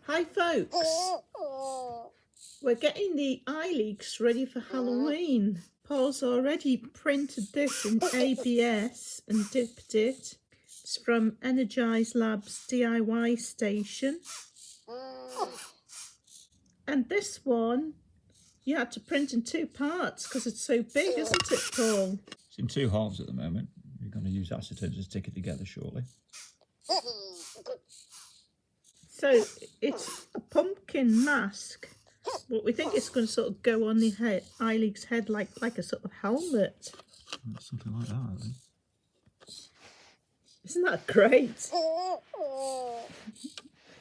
Hi folks, we're getting the Eiliks ready for Halloween. Paul's already printed this in ABS and dipped it. It's from Energize Labs DIY station. And this one, you had to print in two parts because it's so big, isn't it, Paul? It's in two halves at the moment. You're going to use acetone to stick it together shortly. So it's a pumpkin mask, but we think it's going to sort of go on the head, Eilik's head like a sort of helmet. Something like that, I think. Isn't that great?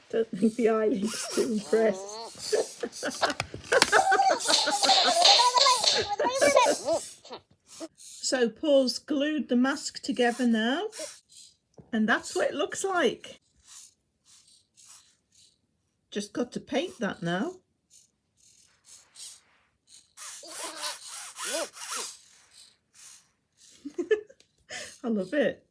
Don't think the Eilik's too impressed. So Paul's glued the mask together now, and that's what it looks like. Just got to paint that now. I love it.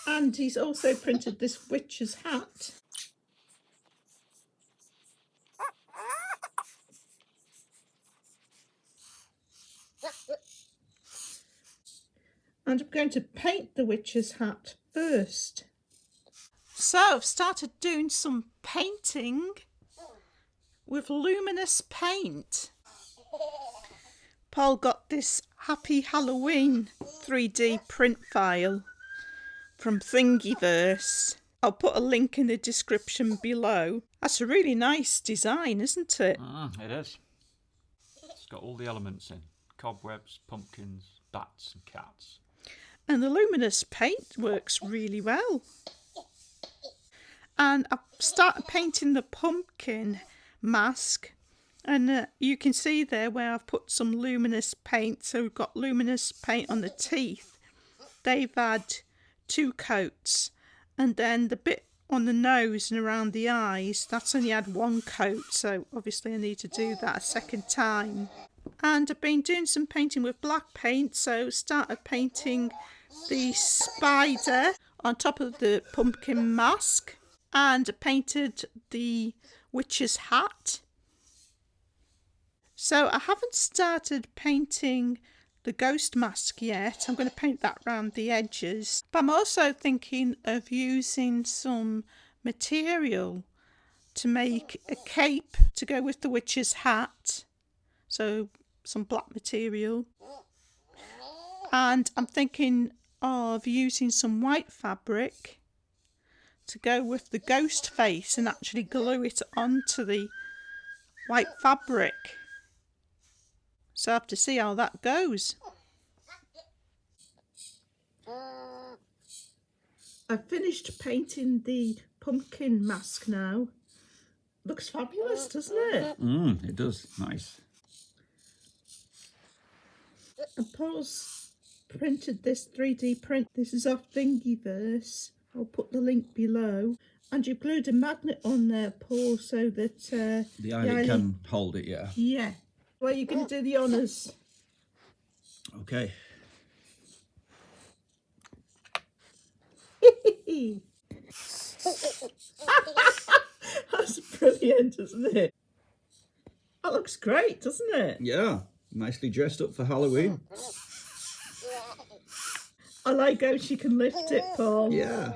And he's also printed this witch's hat. And I'm going to paint the witch's hat first. So I've started doing some painting with luminous paint. Paul got this Happy Halloween 3D print file from Thingiverse. I'll put a link in the description below. That's a really nice design, isn't it? It is. It's got all the elements in. Cobwebs, pumpkins, bats and cats. And the luminous paint works really well. And I've started painting the pumpkin mask. And you can see there where I've put some luminous paint. So we've got luminous paint on the teeth. They've had 2 coats. And then the bit on the nose and around the eyes, that's only had 1 coat. So obviously I need to do that a second time. And I've been doing some painting with black paint. So started painting the spider on top of the pumpkin mask. And I painted the witch's hat. So I haven't started painting the ghost mask yet. I'm going to paint that around the edges. But I'm also thinking of using some material to make a cape to go with the witch's hat. So some black material. And I'm thinking of using some white fabric to go with the ghost face and actually glue it onto the white fabric. So I have to see how that goes. I've finished painting the pumpkin mask now. Looks fabulous, doesn't it? It does. Nice. And Paul's printed this 3D print. This is off Thingiverse. I'll put the link below. And you've glued a magnet on there, Paul, so that The Eilik can hold it, yeah. Yeah. Well, you're going to do the honours. Okay. That's brilliant, isn't it? That looks great, doesn't it? Yeah. Nicely dressed up for Halloween. I like how she can lift it, Paul. Yeah.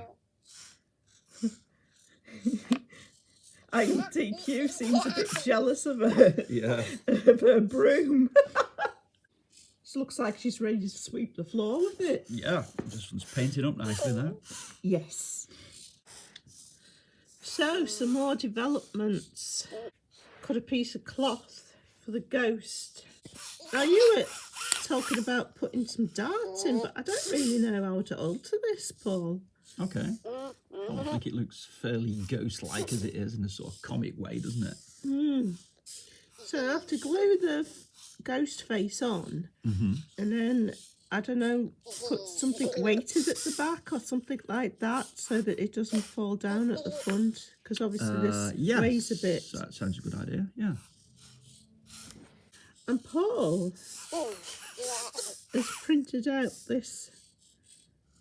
IDQ seems a bit jealous of her. Yeah. Of her broom. This looks like she's ready to sweep the floor with it. Yeah. This one's painted up nicely now. Yes. So, some more developments. Cut a piece of cloth for the ghost. Now, you were talking about putting some darts in, but I don't really know how to alter this, Paul. Okay. Well, I think it looks fairly ghost-like as it is in a sort of comic way, doesn't it? So I have to glue the ghost face on, and then, I don't know, put something weighted at the back or something like that so that it doesn't fall down at the front, because obviously this weighs a bit. That sounds a good idea, yeah. And Paul has printed out this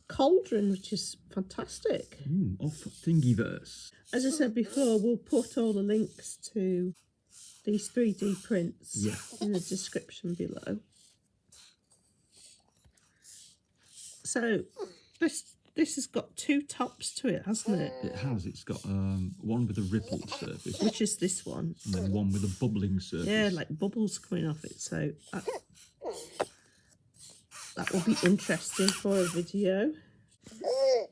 cauldron, which is fantastic. Off Thingiverse. As I said before, we'll put all the links to these 3D prints in the description below. So this has got two tops to it, hasn't it? It has. It's got one with a rippled surface. Which is this one. And then one with a bubbling surface. Yeah, like bubbles coming off it. So that will be interesting for a video.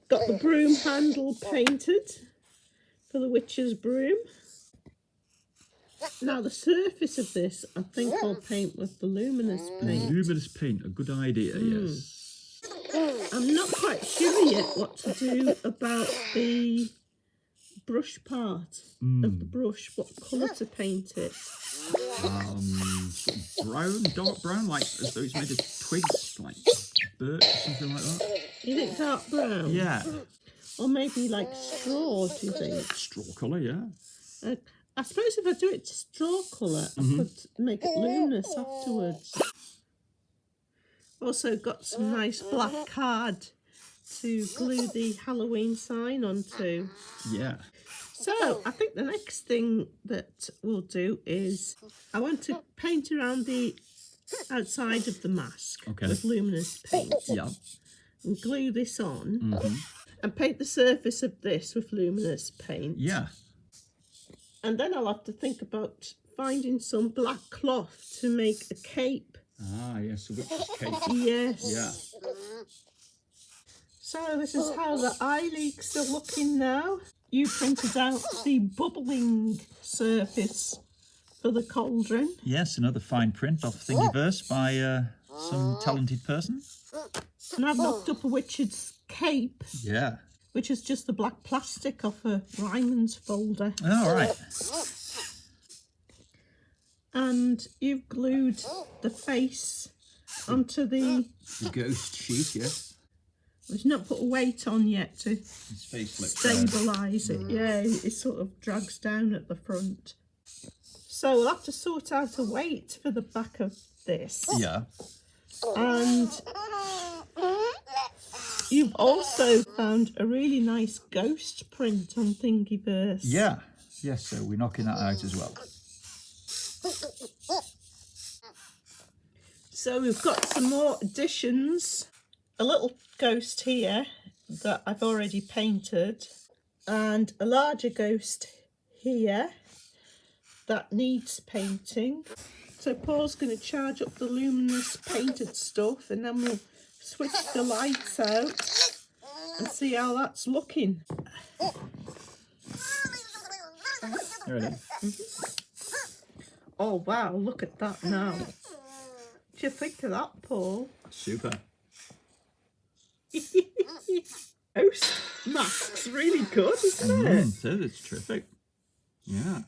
Got the broom handle painted for the witch's broom. Now the surface of this, I think I'll paint with the luminous paint. Luminous paint, a good idea, yes. I'm not quite sure yet what to do about the brush part of the brush, what colour to paint it. Brown, dark brown, like as though it's made of twigs, like birch or something like that. You think dark brown? Yeah. Or maybe like straw, do you think? Straw colour, yeah. I suppose if I do it to straw colour, I could make it luminous afterwards. Also got some nice black card to glue the Halloween sign onto. Yeah. So I think the next thing that we'll do is I want to paint around the outside of the mask with luminous paint. Yeah. And glue this on and paint the surface of this with luminous paint. Yeah. And then I'll have to think about finding some black cloth to make a cape. Ah, yes, a witch's cape. Yes. Yeah. So this is how the Eiliks are looking now. You printed out the bubbling surface for the cauldron. Yes, another fine print off Thingiverse by some talented person. And I've knocked up a witch's cape. Yeah. Which is just the black plastic off a Ryman's folder. Oh, right. And you've glued the face onto the ghost sheet, yes. We've not put a weight on yet to His face stabilise it. Yeah, it sort of drags down at the front. So we'll have to sort out a weight for the back of this. Yeah. And you've also found a really nice ghost print on Thingiverse. Yeah. Yes, so we're knocking that out as well. So we've got some more additions. A little ghost here that I've already painted, and a larger ghost here that needs painting. So Paul's going to charge up the luminous painted stuff, and then we'll switch the lights out and see how that's looking. Ready? Oh wow, look at that now. What do you think of that, Paul? Super. Ghost mask's really good, isn't it? It is, it's terrific. Yeah.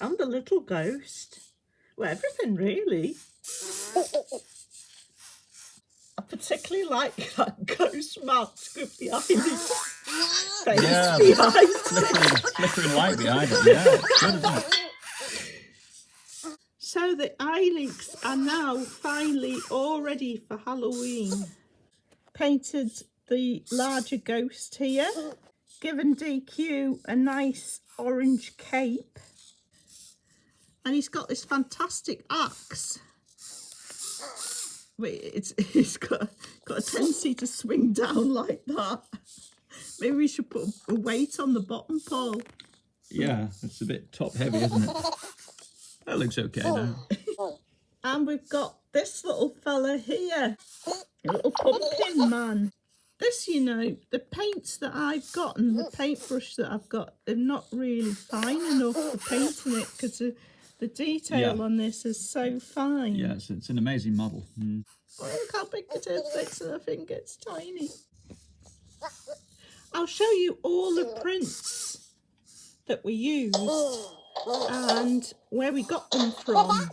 And the little ghost. Well, everything really. I particularly like that ghost mask with the Eiliks face behind it. Flickering light behind it. Yeah, it's good, isn't it? So the Eiliks are now finally all ready for Halloween. Painted the larger ghost here. Given DQ a nice orange cape. And he's got this fantastic axe. Wait, it's got a tendency to swing down like that. Maybe we should put a weight on the bottom, Paul. Yeah, it's a bit top heavy, isn't it? That looks okay now. And we've got this little fella here. A little pumpkin man. This, you know, the paints that I've got and the paintbrush that I've got are not really fine enough for painting it because the detail on this is so fine. Yeah, it's an amazing model. Oh, look how big it is. Makes I think it's tiny. I'll show you all the prints that we used and where we got them from.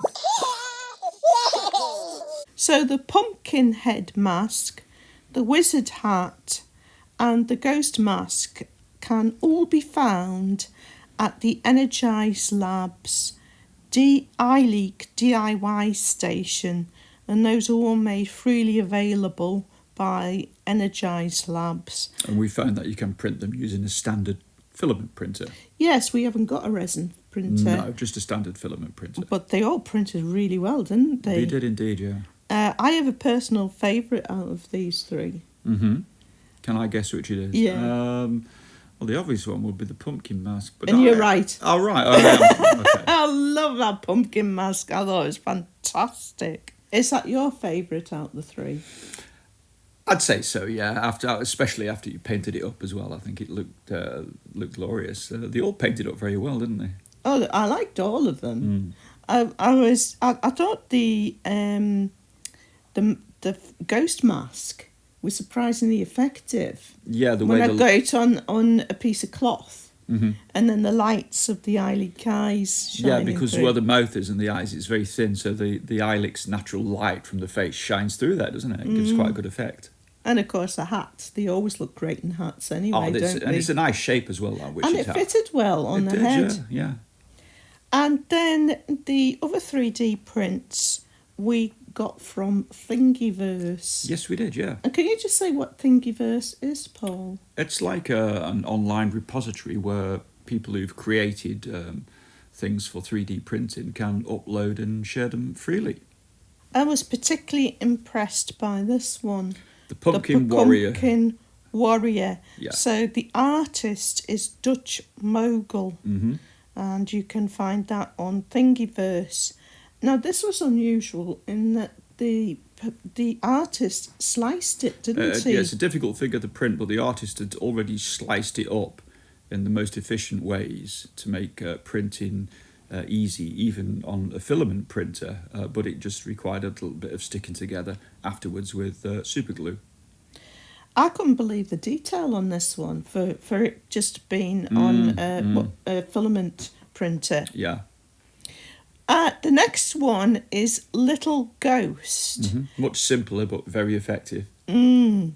So the pumpkin head mask, the wizard hat and the ghost mask can all be found at the Energize Labs Eiliks DIY station and those are all made freely available by Energize Labs. And we found that you can print them using a standard filament printer. Yes, we haven't got a resin printer. No, just a standard filament printer. But they all printed really well, didn't they? They did indeed, yeah. I have a personal favourite out of these three. Mm-hmm. Can I guess which it is? Yeah. Well, the obvious one would be the pumpkin mask. But And you're right. Oh, right. Oh, yeah. Okay. I love that pumpkin mask. I thought it was fantastic. Is that your favourite out of the three? I'd say so, yeah. Especially after you painted it up as well. I think it looked glorious. They all painted up very well, didn't they? Oh, I liked all of them. I thought the ghost mask was surprisingly effective. Yeah, the when way I got it on a piece of cloth, mm-hmm. and then the lights of the Eiliks eyes shining. Yeah, because through. where the mouth is and the eyes, it's very thin, so the Eiliks natural light from the face shines through there, doesn't it? It gives quite a good effect. And of course the hats, they always look great in hats anyway, don't they? And it's a nice shape as well, that witch's and it hat. fitted well on the did, head. Yeah. And then the other 3D prints we got from Thingiverse. Yes, we did, yeah. And can you just say what Thingiverse is, Paul? It's like an online repository where people who've created things for 3D printing can upload and share them freely. I was particularly impressed by this one. The Pumpkin Warrior. Pumpkin Warrior. Yeah. So the artist is Dutch Mogul. Mm-hmm. And you can find that on Thingiverse. Now, this was unusual in that the artist sliced it, didn't he? Yeah, it's a difficult figure to print, but the artist had already sliced it up in the most efficient ways to make printing easy, even on a filament printer, but it just required a little bit of sticking together afterwards with super glue. I couldn't believe the detail on this one for it just being on a filament printer. Yeah. The next one is Little Ghost. Mm-hmm. Much simpler, but very effective. And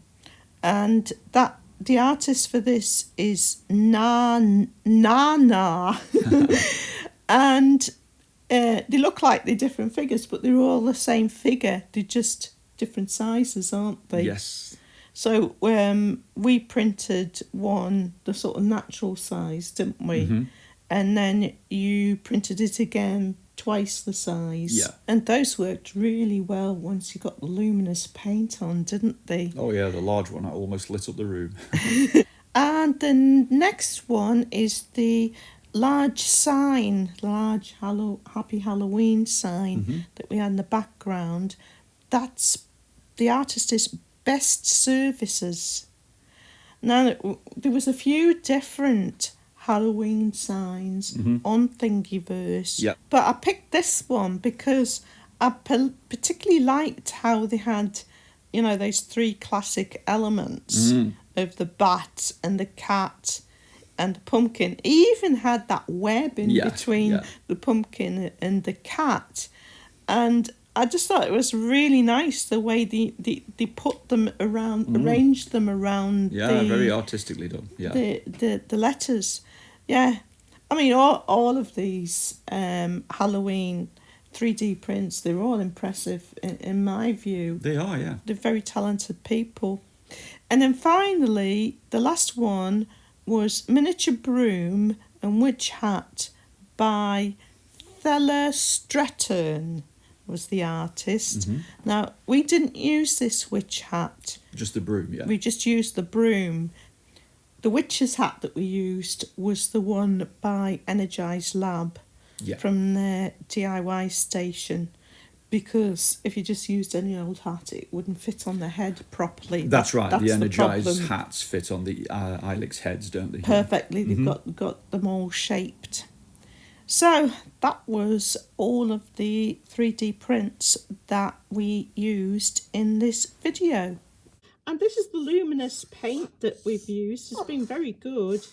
that the artist for this is Nana. And they look like they're different figures, but they're all the same figure. They're just different sizes, aren't they? Yes. So we printed one, the sort of natural size, didn't we? Mm-hmm. And then you printed it again, twice the size. Yeah. And those worked really well once you got the luminous paint on, didn't they? Oh, yeah, the large one. I almost lit up the room. And the next one is the large sign, large Happy Halloween sign that we had in the background. That's the artist is Best Services. Now, there was a few different Halloween signs on Thingiverse, Yep. but I picked this one because I particularly liked how they had, those three classic elements of the bat and the cat and the pumpkin. He even had that web in between the pumpkin and the cat, and I just thought it was really nice the way they put them around, arranged them around. Yeah, very artistically done. Yeah, the letters. Yeah, I mean all of these Halloween 3D prints, they're all impressive in my view. They are, yeah. They're very talented people. And then finally, the last one was Miniature Broom and Witch Hat by Thela Stratton was the artist. Now, we didn't use this witch hat. Just the broom, yeah. We just used the broom. The witch's hat that we used was the one by Energize Lab from their DIY station, because if you just used any old hat, it wouldn't fit on the head properly. That's right. That's the Energize problem. hats fit on the Eiliks heads, don't they? Perfectly. They've got them all shaped. So that was all of the 3D prints that we used in this video. And this is the luminous paint that we've used. It's been very good.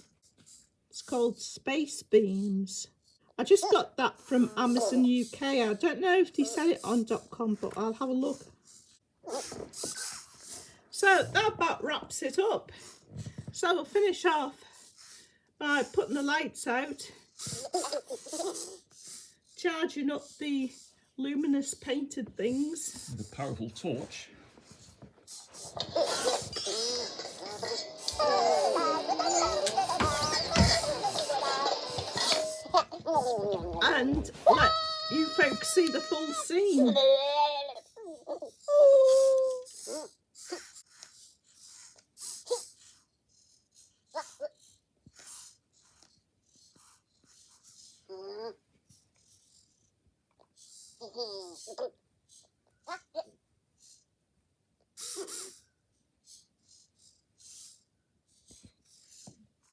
It's called Space Beams. I just got that from Amazon UK. I don't know if they sell it on .com, but I'll have a look. So that about wraps it up. So we'll finish off by putting the lights out, charging up the luminous painted things. With a powerful torch. And let you folks see the full scene.